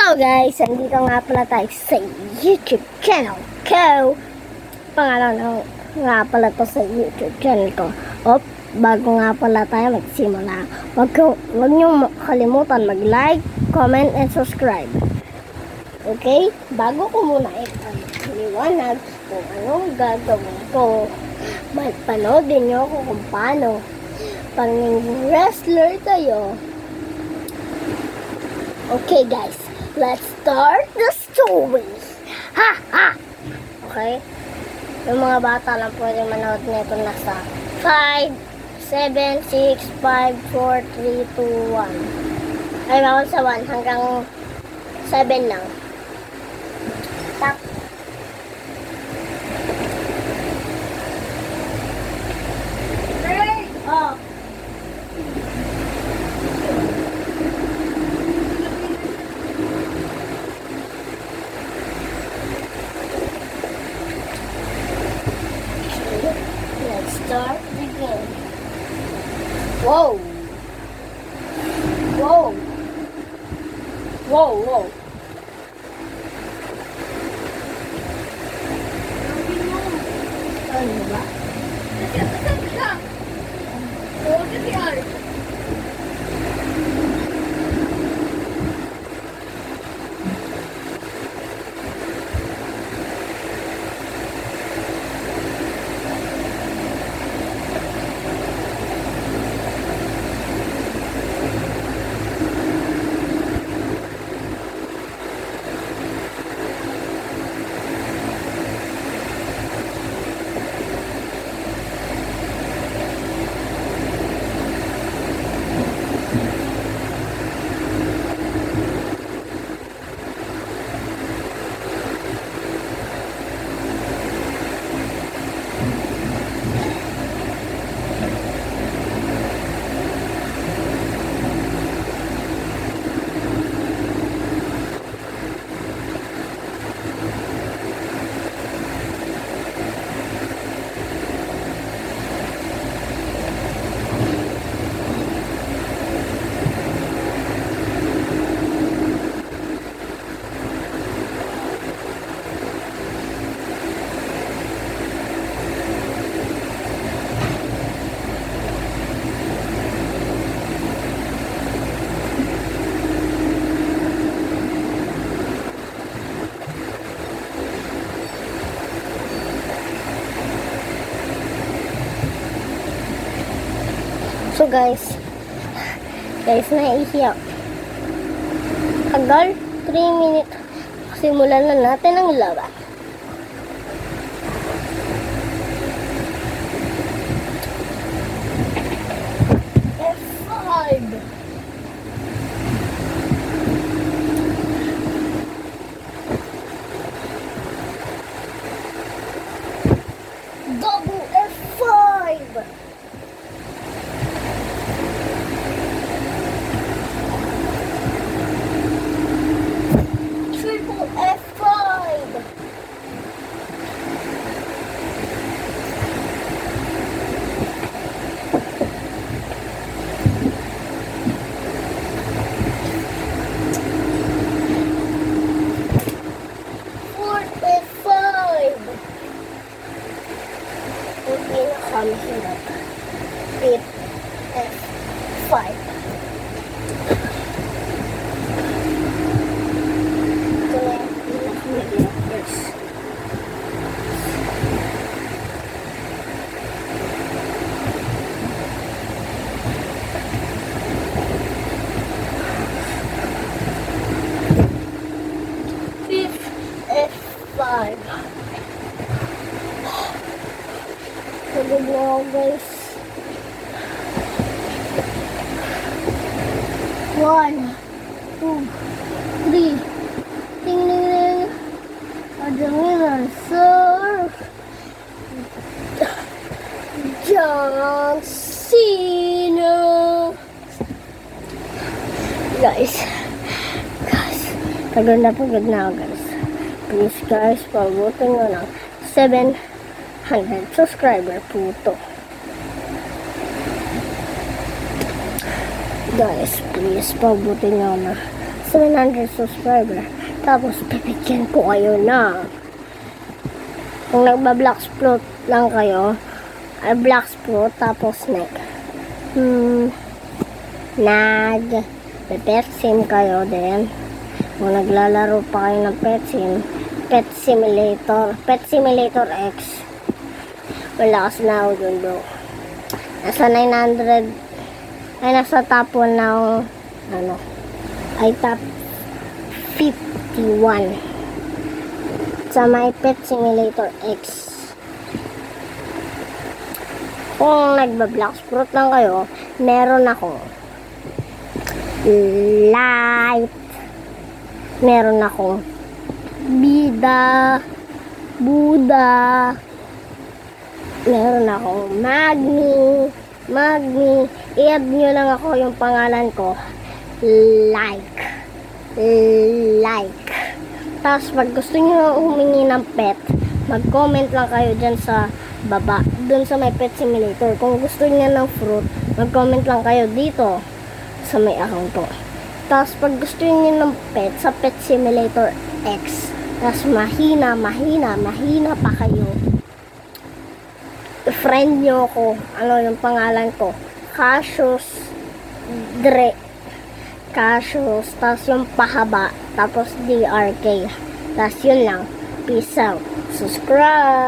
Hello guys! Andito nga pala tayo sa YouTube channel ko. Pangalan nga pala to sa YouTube channel ko. Bago nga pala tayo magsimula, wag nyo kalimutan mag-like, comment, and subscribe. Okay? Bago ko muna ipaliwanag kung anong gagawin ko, panoodin nyo ako kung paano pag wrestler tayo. Okay guys, let's start the story. Ha ha. Okay? Yung mga bata lang pwede manood nito nasa 5, 7, 6, 5, 4, 3, 2, 1. Ay, bawal sa 1 hanggang 7 lang. Tap. Hey! Oh. Let's start the game. Whoa! Whoa! Whoa, whoa! Ano ba? So guys, naiiyak. Tagal, 3 minutes. Simulan na natin ang laban. F5. Double F5. Triple F5. Fourth F5. Okay, nakamahinap. Fifth F5. Fifth F5. Pagod na ako guys. 1, 2, 3. Ting ning ning. Adrenaline surf. John Cena. Guys, pagod na ako guys. Please guys, pabutin nyo ng 700 subscriber po ito. Guys, please pabutin nyo na 700 subscriber. Tapos, pipigyan ko kayo na. Kung nagba-Blacksprout lang kayo, Blacksprout, tapos nag-Pet-Sim kayo din. Kung naglalaro pa kayo ng Pet Simulator X. Wala kasi na ako dun, bro. Nasa 900, ay nasa top 1 na ako, ay top 51 sa may Pet Simulator X. Kung nagba-Blacksprout lang kayo, meron ako Light, meron akong Bida, Buda, meron akong Magni. I-add nyo lang ako yung pangalan ko, like. Tapos pag gusto nyo humingi ng pet, mag-comment lang kayo dyan sa baba, dun sa may Pet Simulator. Kung gusto niya ng fruit, mag-comment lang kayo dito sa may account ko. Tapos pag gusto niyo ng pet sa Pet Simulator X, tapos mahina pa kayo, friend nyo ko, yung pangalan ko, Cassius, tapos yung pahaba, tapos DRK. Tapos yun lang. Peace out. Subscribe!